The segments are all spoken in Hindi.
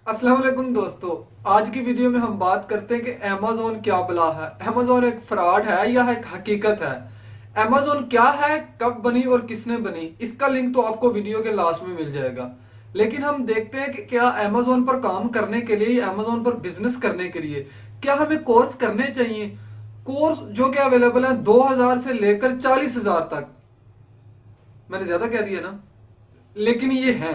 अस्सलाम वालेकुम दोस्तों। आज की वीडियो में हम बात करते हैं कि अमेज़न क्या बला है। अमेज़न एक फ्रॉड है या एक हकीकत है? अमेज़न क्या है, कब बनी और किसने बनी, इसका लिंक तो आपको वीडियो के लास्ट में मिल जाएगा। लेकिन हम देखते हैं कि क्या अमेज़न पर काम करने के लिए, अमेज़न पर बिजनेस करने के लिए क्या हमें कोर्स करने चाहिए। कोर्स जो कि अवेलेबल है 2000 से लेकर 40,000 तक। मैंने ज्यादा कह दिया ना, लेकिन ये है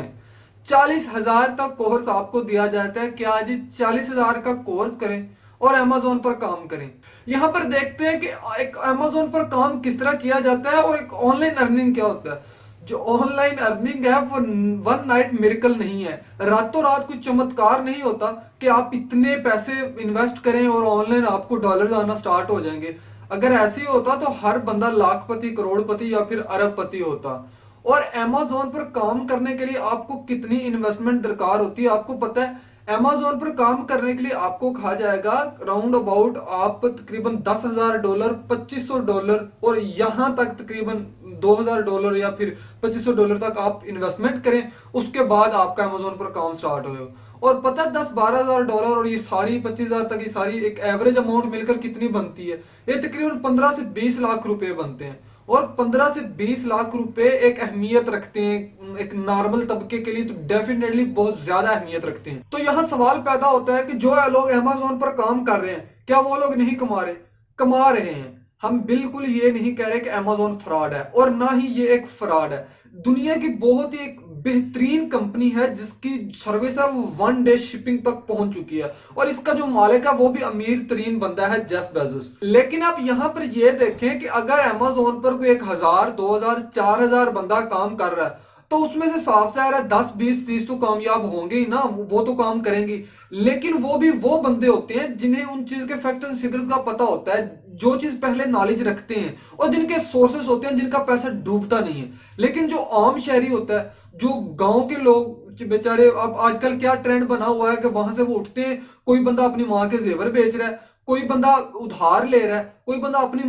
40,000 तक कोर्स आपको दिया जाता है। क्या जी 40,000 का कोर्स करें और अमेज़न पर काम करें। यहां पर देखते हैं कि एक अमेज़न पर काम किस तरह किया जाता है और एक ऑनलाइन अर्निंग क्या होता है। जो ऑनलाइन अर्निंग है वो वन नाइट मिरेकल नहीं है, रातों रात कोई चमत्कार नहीं होता कि आप इतने पैसे इन्वेस्ट करें और ऑनलाइन आपको डॉलर आना स्टार्ट हो जाएंगे। अगर ऐसे ही होता तो हर बंदा लाखपति, करोड़पति या फिर अरबपति होता। और अमेज़न पर काम करने के लिए आपको कितनी इन्वेस्टमेंट दरकार होती है आपको पता है। अमेज़न पर काम करने के लिए आपको कहा जाएगा राउंड अबाउट आप तकरीबन $10,000, $2,500 और यहां तक तकरीबन $2,000 या फिर $2,500 तक आप इन्वेस्टमेंट करें। उसके बाद आपका अमेज़न पर काम स्टार्ट हो। और पता है $10-12,000 और ये सारी 25,000 तक की सारी एक एवरेज अमाउंट मिलकर कितनी बनती है। ये तकरीबन 15 से 20 लाख रुपए बनते हैं। और 15 से 20 लाख रुपए एक अहमियत रखते हैं एक नॉर्मल तबके के लिए, तो डेफिनेटली बहुत ज्यादा अहमियत रखते हैं। तो यहाँ सवाल पैदा होता है कि जो लोग अमेज़न पर काम कर रहे हैं क्या वो लोग नहीं कमा रहे? कमा रहे हैं। हम बिल्कुल ये नहीं कह रहे कि अमेज़न फ्रॉड है, और ना ही ये एक फ्रॉड है। दुनिया की बहुत ही एक बेहतरीन कंपनी है जिसकी सर्विस है वो 1 डे शिपिंग तक पहुंच चुकी है। और इसका जो मालिक है वो भी अमीर तरीन बंदा है, जेफ बेजोस। लेकिन आप यहाँ पर ये देखें कि अगर अमेज़न पर कोई 1,000, 2,000, 4,000 बंदा काम कर रहा है तो उसमें से साफ सा है 10, 20, 30 तो कामयाब होंगे ही ना, वो तो काम करेंगे। लेकिन वो भी वो बंदे होते हैं जिन्हें उन चीज के फैक्ट एंड फिगर्स का पता होता है, जो चीज पहले नॉलेज रखते हैं और जिनके सोर्सेस होते हैं, जिनका पैसा डूबता नहीं है। लेकिन जो आम शहरी होता है, जो गांव के लोग बेचारे, अब आजकल क्या ट्रेंड बना हुआ है कि वहां से वो उठते हैं, कोई बंदा अपनी माँ के जेवर बेच रहा है, कोई बंदा उधार ले रहा है, कोई बंदा अपनी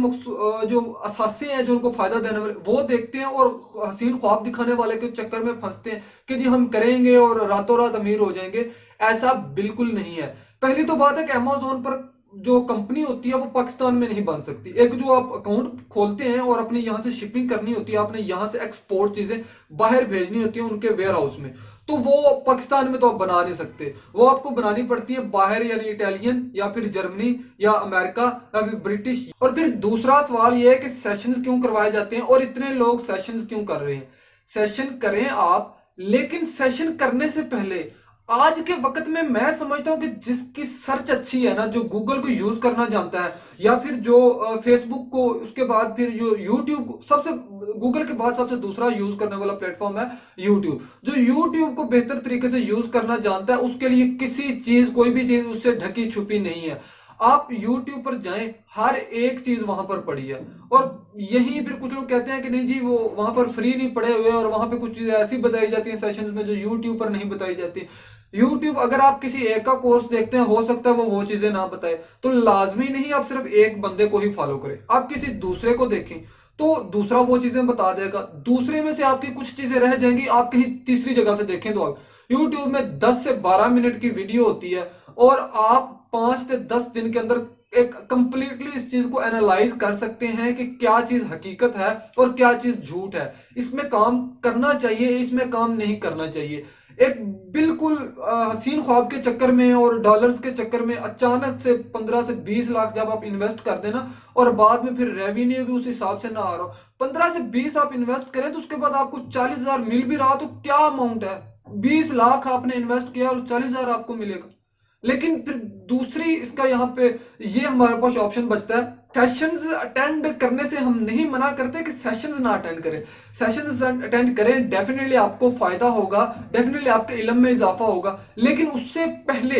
जो असासे हैं जो उनको फायदा देने वाले वो देखते हैं और हसीन ख्वाब दिखाने वाले के चक्कर में फंसते हैं कि जी हम करेंगे और रातों रात अमीर हो जाएंगे। ऐसा बिल्कुल नहीं है। पहली तो बात है कि अमेज़न पर जो कंपनी होती है वो पाकिस्तान में नहीं बन सकती। एक जो आप अकाउंट खोलते हैं और अपने यहाँ से शिपिंग करनी होती है, आपने यहाँ से एक्सपोर्ट चीजें बाहर भेजनी होती है उनके वेयर हाउस में, तो वो पाकिस्तान में तो आप बना नहीं सकते। वो आपको बनानी पड़ती है बाहर, यानी इटालियन या फिर जर्मनी या अमेरिका या फिर ब्रिटिश। और फिर दूसरा सवाल ये है कि सेशंस क्यों करवाए जाते हैं और इतने लोग सेशंस क्यों कर रहे हैं। सेशन करें आप, लेकिन सेशन करने से पहले आज के वक्त में मैं समझता हूं कि जिसकी सर्च अच्छी है ना, जो गूगल को यूज करना जानता है या फिर जो फेसबुक को, उसके बाद फिर जो यूट्यूब, सबसे गूगल के बाद सबसे दूसरा यूज करने वाला प्लेटफॉर्म है यूट्यूब। जो यूट्यूब को बेहतर तरीके से यूज करना जानता है उसके लिए किसी चीज, कोई भी चीज उससे ढकी छुपी नहीं है। आप YouTube पर जाएं, हर एक चीज वहां पर पड़ी है। और यही फिर कुछ लोग कहते हैं कि नहीं जी वो वहां पर फ्री नहीं पड़े हुए और वहां पे कुछ चीजें ऐसी बताई जाती हैं सेशंस में जो YouTube पर नहीं बताई जाती। YouTube अगर आप किसी एक का कोर्स देखते हैं, हो सकता है वो चीजें ना बताए, तो लाजमी नहीं आप सिर्फ एक बंदे को ही फॉलो करें। आप किसी दूसरे को देखें तो दूसरा वो चीजें बता देगा, दूसरे में से आपकी कुछ चीजें रह जाएंगी, आप कहीं तीसरी जगह से देखें तो आप YouTube में 10 से 12 मिनट की वीडियो होती है और आप 5 से 10 दिन के अंदर एक कंप्लीटली इस चीज को एनालाइज कर सकते हैं कि क्या चीज हकीकत है और क्या चीज झूठ है। इसमें काम करना चाहिए, इसमें काम नहीं करना चाहिए। एक बिल्कुल हसीन ख्वाब के चक्कर में और डॉलर्स के चक्कर में अचानक से 15 से 20 लाख जब आप इन्वेस्ट कर देना और बाद में फिर रेवेन्यू भी उस हिसाब से ना आ रहा हो, 15 से 20 आप इन्वेस्ट करें तो उसके बाद आपको 40,000 मिल भी रहा तो क्या अमाउंट है। 20 लाख आपने इन्वेस्ट किया और 40,000 आपको मिलेगा। लेकिन फिर दूसरी इसका यहाँ पे ये हमारे पास ऑप्शन बचता है, सेशंस अटेंड करने से हम नहीं मना करते कि सेशंस ना अटेंड करें। सेशंस अटेंड करें, डेफिनेटली आपको फायदा होगा, डेफिनेटली आपके इल्म में इजाफा होगा। लेकिन उससे पहले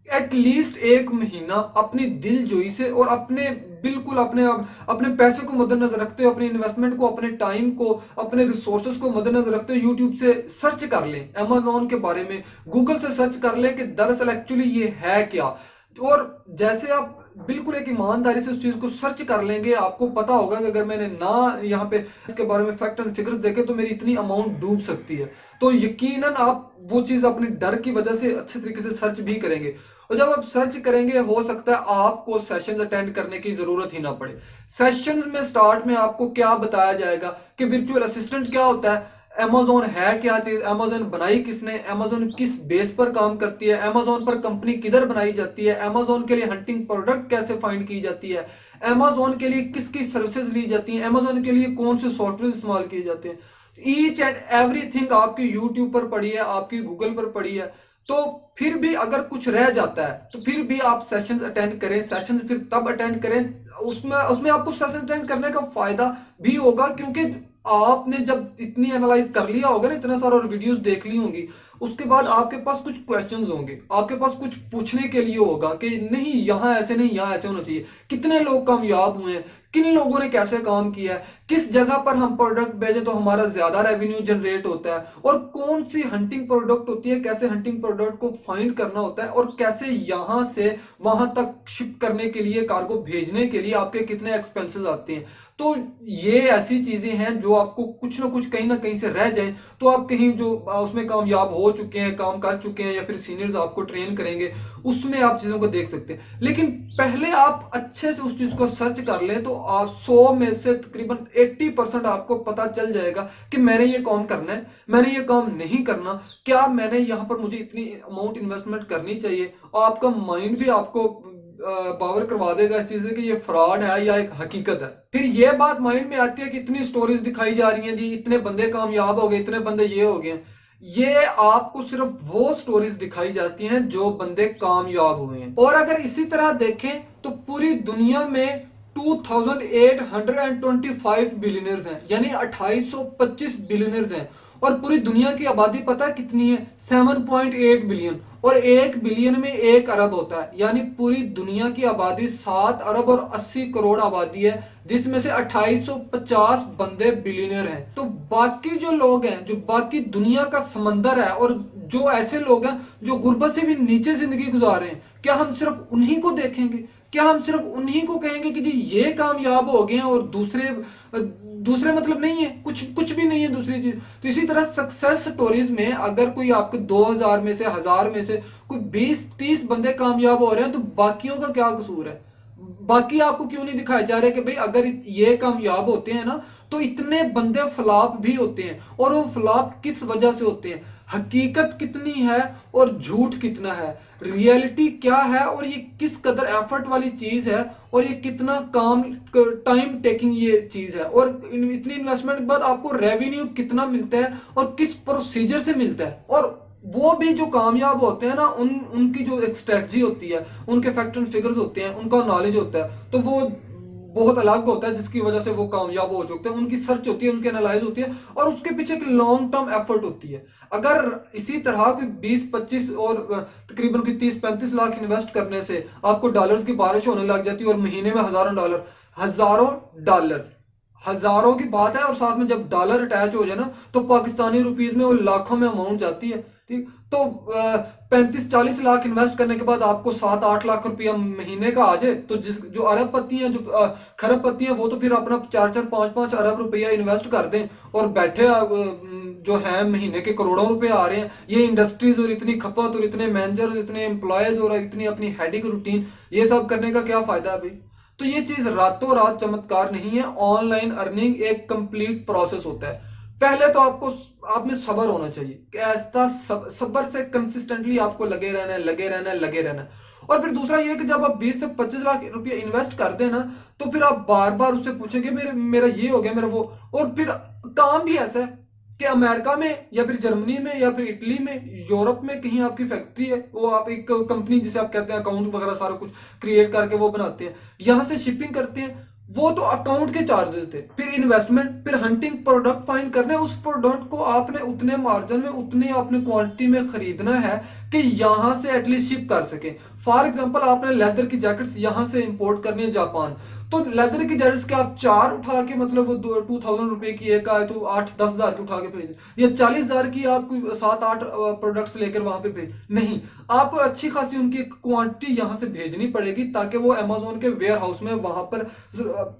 एटलीस्ट 1 महीना अपनी दिलजोई से और अपने बिल्कुल अपने अपने पैसे को मद्देनजर रखते हुए, अपने इन्वेस्टमेंट को, अपने टाइम को, अपने रिसोर्सेज को मद्देनजर रखते हुए यूट्यूब से सर्च कर लें अमेज़न के बारे में, गूगल से सर्च कर लें कि दरअसल एक्चुअली ये है क्या। और जैसे आप बिल्कुल एक ईमानदारी से उस चीज को सर्च कर लेंगे, आपको पता होगा कि अगर मैंने ना यहाँ पे इसके बारे में फैक्ट एंड फिगर्स देखे तो मेरी इतनी अमाउंट डूब सकती है। तो यकीनन आप वो चीज अपनी डर की वजह से अच्छे तरीके से सर्च भी करेंगे, और जब आप सर्च करेंगे हो सकता है आपको सेशन अटेंड करने की जरूरत ही ना पड़े। सेशंस में स्टार्ट में आपको क्या बताया जाएगा कि वर्चुअल असिस्टेंट क्या होता है, अमेजोन है क्या चीज, अमेजोन बनाई किसने, अमेजोन किस बेस पर काम करती है, अमेजोन पर कंपनी किधर बनाई जाती है, अमेजोन के लिए हंटिंग प्रोडक्ट कैसे फाइंड की जाती है, अमेजोन के लिए किसकी सर्विसेज ली जाती है, अमेजोन के लिए कौन से सॉफ्टवेयर इस्तेमाल किए जाते हैं। ईच एंड एवरीथिंग आपकी यूट्यूब पर पड़ी है, आपकी गूगल पर पड़ी है। तो फिर भी अगर कुछ रह जाता है तो फिर भी आप सेशंस अटेंड करें। सेशंस फिर तब अटेंड करें, उसमें उसमें आपको सेशन अटेंड करने का फायदा भी होगा, क्योंकि आपने जब इतनी एनालाइज कर लिया होगा ना, इतना सारा वीडियोस देख ली होंगी, उसके बाद आपके पास कुछ क्वेश्चंस होंगे, आपके पास कुछ पूछने के लिए होगा कि नहीं यहाँ ऐसे नहीं, यहाँ ऐसे होना चाहिए, कितने लोग कामयाब हुए हैं, किन लोगों ने कैसे काम किया है, किस जगह पर हम प्रोडक्ट भेजें तो हमारा ज्यादा रेवेन्यू जनरेट होता है, और कौन सी हंटिंग प्रोडक्ट होती है, कैसे हंटिंग प्रोडक्ट को फाइंड करना होता है, और कैसे यहां से वहां तक शिप करने के लिए, कार्गो भेजने के लिए आपके कितने एक्सपेंसेस आते हैं। तो ये ऐसी चीजें हैं जो आपको कुछ ना कहीं से रह जाएं तो आप कहीं जो उसमें कामयाब हो चुके हैं, काम कर चुके हैं, या फिर सीनियर्स आपको ट्रेन करेंगे, उसमें आप चीजों को देख सकते हैं। लेकिन पहले आप अच्छे से उस चीज को सर्च कर लें तो आप 100 में से तकरीबन 80% आपको पता चल जाएगा कि मैंने ये काम करना है, मैंने ये काम नहीं करना, क्या मैंने यहाँ पर मुझे इतनी अमाउंट इन्वेस्टमेंट करनी चाहिए। और आपका माइंड भी आपको पावर करवा देगा इस चीज से कि ये फ्रॉड है या एक हकीकत है। फिर ये बात माइंड में आती है कि इतनी स्टोरीज दिखाई जा रही हैं जी, इतने बंदे कामयाब हो गए, इतने बंदे ये हो गए। ये आपको सिर्फ वो स्टोरीज दिखाई जाती हैं जो बंदे कामयाब हुए हैं। और अगर इसी तरह देखें तो पूरी दुनिया में 2825 बिलियनर्स हैं, यानी 2825 बिलियनर्स हैं। और पूरी दुनिया की आबादी पता कितनी है? 7.8 बिलियन। और 1 बिलियन में 1 अरब होता है, यानी पूरी दुनिया की आबादी 7 अरब और 80 करोड़ आबादी है, जिसमें से 2850 बंदे बिलियनर हैं। तो बाकी जो लोग हैं, जो बाकी दुनिया का समंदर है, और जो ऐसे लोग हैं जो गुर्बत से भी नीचे जिंदगी गुजार रहे हैं, क्या हम सिर्फ उन्हीं को देखेंगे? क्या हम सिर्फ उन्हीं को कहेंगे कि जी ये कामयाब हो गए हैं और दूसरे दूसरे मतलब नहीं है, कुछ भी नहीं है दूसरी चीज। तो इसी तरह सक्सेस स्टोरीज में अगर कोई आपके 2000 में से, 1000 में से कोई 20-30 बंदे कामयाब हो रहे हैं, तो बाकियों का क्या कसूर है? बाकी आपको क्यों नहीं दिखाया जा रहा है कि भाई अगर ये कामयाब होते हैं ना तो इतने बंदे फ्लॉप भी होते हैं, और वो फ्लॉप किस वजह से होते हैं, हकीकत कितनी है और झूठ कितना है, रियलिटी क्या है, और ये किस कदर एफर्ट वाली चीज है, और ये कितना काम टाइम टेकिंग ये चीज है, और इतनी इन्वेस्टमेंट के बाद आपको रेवेन्यू कितना मिलता है और किस प्रोसीजर से मिलता है। और वो भी जो कामयाब होते हैं ना, उनकी जो एक स्ट्रेटजी होती है, उनके फैक्ट एंड फिगर्स होते हैं, उनका नॉलेज होता है, तो वो बहुत अलग होता है, जिसकी वजह से वो कामयाब हो चुके हैं। उनकी सर्च होती है, उनकी एनालाइज होती है, और उसके पीछे एक लॉन्ग टर्म एफर्ट होती है। अगर इसी तरह की 20-25 और तकरीबन की 30-35 लाख इन्वेस्ट करने से आपको डॉलर्स की बारिश होने लग जाती है, और महीने में हजारों डॉलर हजारों की बात है, और साथ में जब डॉलर अटैच हो जाए ना तो पाकिस्तानी रुपीज में वो लाखों में अमाउंट जाती है। ठीक, तो 35-40 लाख इन्वेस्ट करने के बाद आपको 7-8 लाख रुपया महीने का आ जाए, तो जो अरबपति हैं, जो खरबपति हैं, वो तो फिर अपना 4-4, 5-5 अरब रुपया इन्वेस्ट कर दें और बैठे जो है महीने के करोड़ों रुपए आ रहे हैं। ये इंडस्ट्रीज और इतनी खपत और इतने मैनेजर और इतने एम्प्लॉयज और इतनी अपनी हेडिंग रूटीन, ये सब करने का क्या फायदा है भाई? तो ये चीज रातों रात चमत्कार नहीं है। ऑनलाइन अर्निंग एक कंप्लीट प्रोसेस होता है। पहले तो आप में सब्र होना चाहिए कि ऐसा सब्र से कंसिस्टेंटली आपको लगे रहना है। और फिर दूसरा ये कि जब आप 20 से 25 लाख रुपया इन्वेस्ट कर देना, तो फिर आप बार बार उससे पूछेंगे मेरा ये हो गया, मेरा वो। और फिर काम भी ऐसा है कि अमेरिका में या फिर जर्मनी में या फिर इटली में, यूरोप में कहीं आपकी फैक्ट्री है, वो आप एक कंपनी जिसे आप कहते हैं अकाउंट वगैरह सारा कुछ क्रिएट करके वो बनाते हैं, यहां से शिपिंग करते हैं, वो तो अकाउंट के चार्जेस थे, फिर इन्वेस्टमेंट, फिर हंटिंग प्रोडक्ट फाइंड करने, उस प्रोडक्ट को आपने उतने मार्जिन में, उतने आपने क्वांटिटी में खरीदना है कि यहां से एटलीस्ट शिप कर सके। फॉर एग्जांपल आपने लेदर की जैकेट्स यहां से इंपोर्ट करनी है जापान, तो लेदर की जैकेट्स के आप 4 उठा के मतलब 2000 रुपए की एक आए तो 8-10 हजार की उठा के भेज, या 40 हजार की आप कोई 7-8 प्रोडक्ट्स लेकर वहां पे भेज, नहीं, आपको अच्छी खासी उनकी क्वांटिटी यहाँ से भेजनी पड़ेगी ताकि वो अमेजोन के वेयर हाउस में वहां पर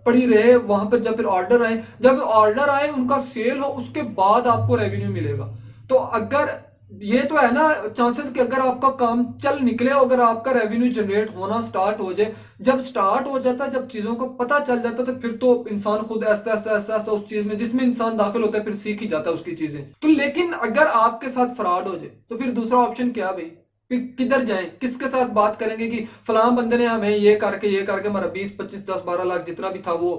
पड़ी रहे, वहां पर जब फिर ऑर्डर आए, जब ऑर्डर आए उनका सेल हो, उसके बाद आपको रेवेन्यू मिलेगा। तो अगर ये तो है ना चांसेस कि अगर आपका काम चल निकले, अगर आपका रेवेन्यू जनरेट होना स्टार्ट हो जाए, जब स्टार्ट हो जाता है, जब चीजों को पता चल जाता है, तो फिर तो इंसान खुद ऐसा ऐसा ऐसा ऐसा उस चीज में जिसमें इंसान दाखिल होता है फिर सीख ही जाता है उसकी चीजें। तो लेकिन अगर आपके साथ फ्रॉड हो जाए तो फिर दूसरा ऑप्शन क्या भाई, किधर जाएं, किसके साथ बात करेंगे कि फलां बंदे ने हमें ये करके हमारा 20-25-10-12 लाख जितना भी था वो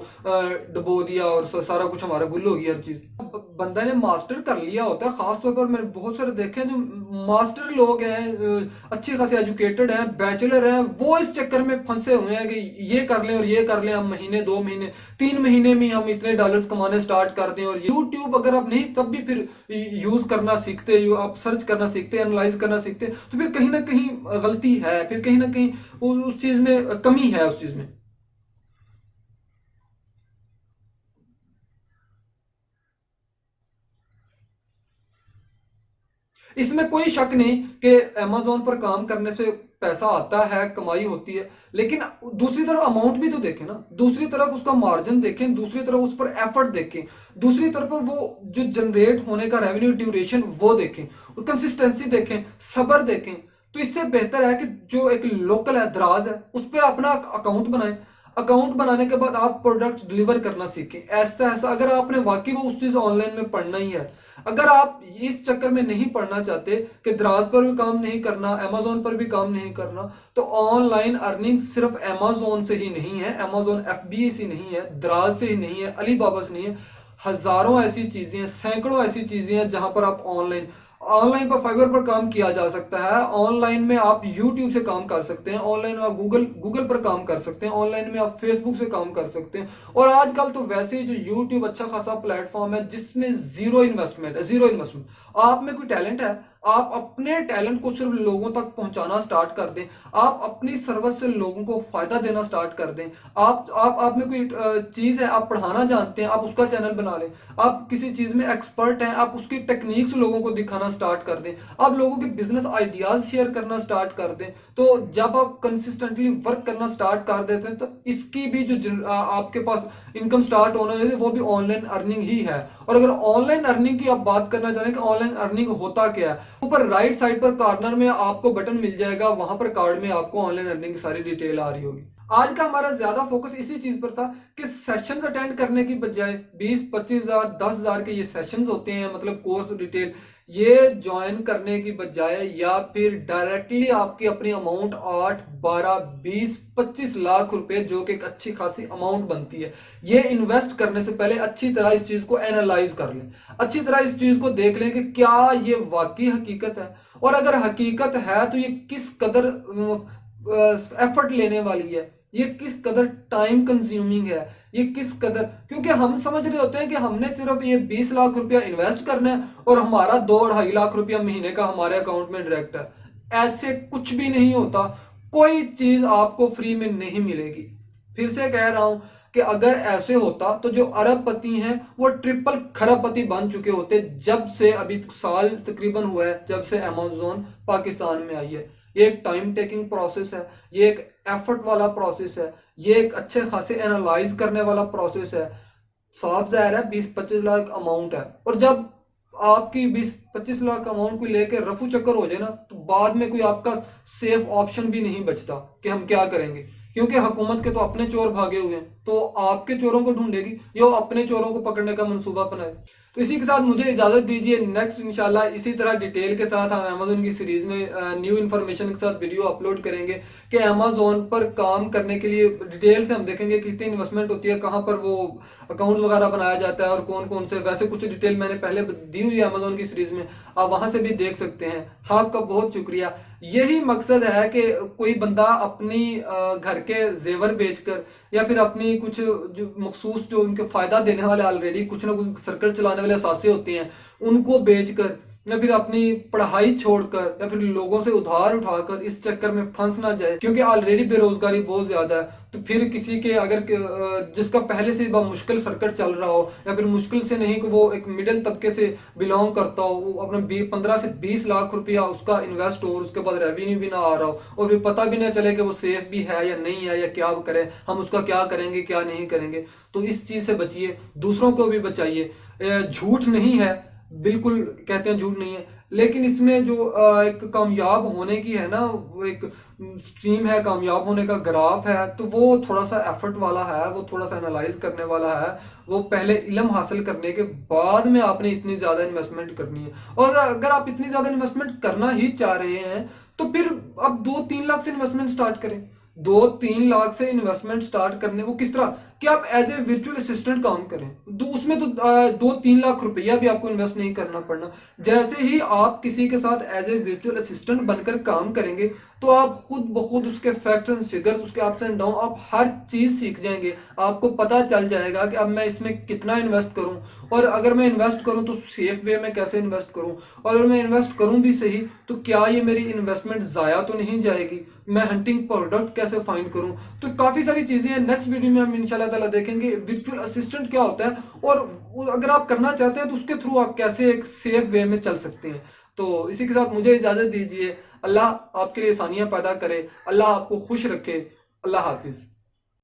डुबो दिया और सारा कुछ हमारा गुल हो गया हर चीज। बंदा ने मास्टर कर लिया होता है, खासतौर पर मैंने बहुत सारे देखे हैं जो मास्टर लोग हैं, अच्छी खासी एजुकेटेड हैं, बैचलर हैं, वो इस चक्कर में फंसे हुए हैं कि ये कर लें और ये कर लें, हम महीने 2 महीने 3 महीने में हम इतने डॉलर्स कमाने स्टार्ट कर दें। और यूट्यूब अगर आप नहीं तब भी फिर यूज करना सीखते, आप सर्च करना सीखते, एनालाइज करना सीखते, तो फिर कहीं ना कहीं गलती है, फिर कहीं ना कहीं उस चीज में कमी है उस चीज में। इसमें कोई शक नहीं कि अमेजोन पर काम करने से पैसा आता है, कमाई होती है, लेकिन दूसरी तरफ अमाउंट भी तो देखें ना, दूसरी तरफ उसका मार्जिन देखें, दूसरी तरफ उस पर एफर्ट देखें, दूसरी तरफ वो जो जनरेट होने का रेवेन्यू ड्यूरेशन वो देखें, कंसिस्टेंसी देखें, सब्र देखें। तो इससे बेहतर है कि जो एक लोकल है, दराज है, उस पर अपना अकाउंट बनाएं। अकाउंट बनाने के बाद आप प्रोडक्ट डिलीवर करना सीखें, ऐसा ऐसा अगर आपने वाकई वो उस चीज ऑनलाइन में पढ़ना ही है। अगर आप इस चक्कर में नहीं पढ़ना चाहते कि दराज पर भी काम नहीं करना, अमेजोन पर भी काम नहीं करना, तो ऑनलाइन अर्निंग सिर्फ अमेजोन से ही नहीं है, अमेजोन एफबीए से नहीं है, दराज से ही नहीं है, अलीबाबा से नहीं है। हजारों ऐसी चीजें हैं, सैकड़ों ऐसी चीजें हैं जहां पर आप ऑनलाइन ऑनलाइन पर फाइवर पर काम किया जा सकता है, ऑनलाइन में आप यूट्यूब से काम कर सकते हैं, ऑनलाइन में आप गूगल गूगल पर काम कर सकते हैं, ऑनलाइन में आप फेसबुक से काम कर सकते हैं। और आजकल तो वैसे ही जो यूट्यूब अच्छा खासा प्लेटफॉर्म है जिसमें जीरो इन्वेस्टमेंट है, जीरो इन्वेस्टमेंट। आप में कोई टैलेंट है, आप अपने टैलेंट को सिर्फ लोगों तक पहुंचाना स्टार्ट कर दें, आप अपनी सर्विस से लोगों को फायदा देना स्टार्ट कर दें, आप में कोई चीज है, आप पढ़ाना जानते हैं, आप उसका चैनल बना लें, आप किसी चीज में एक्सपर्ट हैं, आप उसकी टेक्निक्स लोगों को दिखाना स्टार्ट कर दें, आप लोगों के बिजनेस आइडियाज शेयर करना स्टार्ट कर दें। तो जब आप कंसिस्टेंटली वर्क करना स्टार्ट कर देते हैं तो इसकी भी जो आपके पास इनकम स्टार्ट होना है वो भी ऑनलाइन अर्निंग ही है। और अगर ऑनलाइन अर्निंग की आप बात करना चाह रहे हैं कि ऑनलाइन अर्निंग होता क्या है, ऊपर राइट साइड पर कॉर्नर में आपको बटन मिल जाएगा, वहां पर कार्ड में आपको ऑनलाइन अर्निंग की सारी डिटेल आ रही होगी। आज का हमारा ज्यादा फोकस इसी चीज पर था कि सेशंस अटेंड करने की बजाय 20-25 हजार 10 हजार के ये सेशंस होते हैं, मतलब कोर्स डिटेल, ये ज्वाइन करने की बजाय या फिर डायरेक्टली आपकी अपनी अमाउंट 8, 12, 20, 25 लाख रुपए जो कि एक अच्छी खासी अमाउंट बनती है, ये इन्वेस्ट करने से पहले अच्छी तरह इस चीज को एनालाइज कर लें, अच्छी तरह इस चीज को देख लें कि क्या ये वाकई हकीकत है, और अगर हकीकत है तो ये किस कदर एफर्ट लेने वाली है, ये किस कदर टाइम कंज्यूमिंग है, ये किस कदर, क्योंकि हम समझ रहे होते हैं कि हमने सिर्फ ये 20 लाख रुपया इन्वेस्ट करना है और हमारा 2-2.5 लाख रुपया महीने का हमारे अकाउंट में डायरेक्ट है। ऐसे कुछ भी नहीं होता, कोई चीज आपको फ्री में नहीं मिलेगी। फिर से कह रहा हूं कि अगर ऐसे होता तो जो अरबपति हैं वो ट्रिपल खरबपति बन चुके होते, जब से अभी साल तकरीबन हुआ है जब से अमेजोन पाकिस्तान में आई है। ये एक टाइम टेकिंग प्रोसेस है, ये एक एफर्ट वाला प्रोसेस है, ये एक अच्छे खासे एनालाइज करने वाला प्रोसेस है। साफ जाहिर है 20-25 लाख अमाउंट है, और जब आपकी 20-25 लाख अमाउंट को लेकर रफू चक्कर हो जाए ना, तो बाद में कोई आपका सेफ ऑप्शन भी नहीं बचता कि हम क्या करेंगे, क्योंकि हुकूमत के तो अपने चोर भागे हुए हैं, तो आपके चोरों को ढूंढेगी या अपने चोरों को पकड़ने का मंसूबा बनाए। तो इसी के साथ मुझे इजाजत दीजिए, नेक्स्ट इंशाल्लाह इसी तरह डिटेल के साथ हम अमेजोन की सीरीज में न्यू इन्फॉर्मेशन के साथ वीडियो अपलोड करेंगे कि अमेजोन पर काम करने के लिए डिटेल से हम देखेंगे कितनी इन्वेस्टमेंट होती है, कहां पर वो अकाउंट वगैरह बनाया जाता है और कौन कौन से, वैसे कुछ डिटेल मैंने पहले दी हुई है अमेजोन की सीरीज में, आप वहां से भी देख सकते हैं। हाँ, आपका बहुत शुक्रिया। यही मकसद है कि कोई बंदा अपनी घर के जेवर बेचकर या फिर अपनी कुछ जो मखसूस जो उनके फायदा देने वाले ऑलरेडी कुछ ना कुछ सर्कल चलाने वाले असासे होते हैं उनको बेचकर या फिर अपनी पढ़ाई छोड़कर या फिर लोगों से उधार उठाकर इस चक्कर में फंस ना जाए, क्योंकि ऑलरेडी बेरोजगारी बहुत ज्यादा है। तो फिर किसी के अगर जिसका पहले से बहुत मुश्किल सर्कट चल रहा हो, या फिर मुश्किल से नहीं कि वो एक मिडिल तबके से बिलोंग करता हो, वो अपना 15 से 20 लाख रुपया उसका इन्वेस्ट हो और उसके बाद रेवेन्यू भी ना आ रहा हो, और फिर पता भी ना चले कि वो सेफ भी है या नहीं है, या क्या करें हम, उसका क्या करेंगे क्या नहीं करेंगे। तो इस चीज से बचिए, दूसरों को भी बचाइए। झूठ नहीं है, बिल्कुल कहते हैं झूठ नहीं है, लेकिन इसमें जो एक कामयाब होने की है ना, वो एक स्ट्रीम है, कामयाब होने का ग्राफ है, तो वो थोड़ा सा एफर्ट वाला है, वो थोड़ा सा एनालाइज करने वाला है। वो पहले इल्म हासिल करने के बाद में आपने इतनी ज्यादा इन्वेस्टमेंट करनी है। और अगर आप इतनी ज्यादा इन्वेस्टमेंट करना ही चाह रहे हैं तो फिर आप 2-3 लाख से इन्वेस्टमेंट स्टार्ट करें। 2-3 लाख से इन्वेस्टमेंट स्टार्ट करने, वो किस तरह कि आप एज ए वर्चुअल असिस्टेंट काम करें, तो उसमें तो 2-3 लाख रुपया भी आपको इन्वेस्ट नहीं करना पड़ना। जैसे ही आप किसी के साथ एज ए वर्चुअल असिस्टेंट बनकर काम करेंगे तो आप खुद ब खुद उसके फैक्ट्स एंड फिगर्स, उसके अप्स एंड डाउन, आप हर चीज सीख जाएंगे। आपको पता चल जाएगा कि अब मैं इसमें कितना इन्वेस्ट करूं, और अगर मैं इन्वेस्ट करूं तो सेफ वे में कैसे इन्वेस्ट करूं, और अगर मैं इन्वेस्ट करूं भी सही तो क्या ये मेरी इन्वेस्टमेंट जाया तो नहीं जाएगी, मैं हंटिंग प्रोडक्ट कैसे फाइंड करूं। तो काफी सारी चीजें हैं, नेक्स्ट वीडियो में हम इंशाल्लाह ताला देखेंगे वर्चुअल असिस्टेंट क्या होता है, और अगर आप करना चाहते हैं तो उसके थ्रू आप कैसे एक सेफ वे में चल सकते हैं। तो इसी के साथ मुझे इजाजत दीजिए। अल्लाह आपके लिए आसानियां पैदा करे, अल्लाह आपको खुश रखे। अल्लाह हाफिज।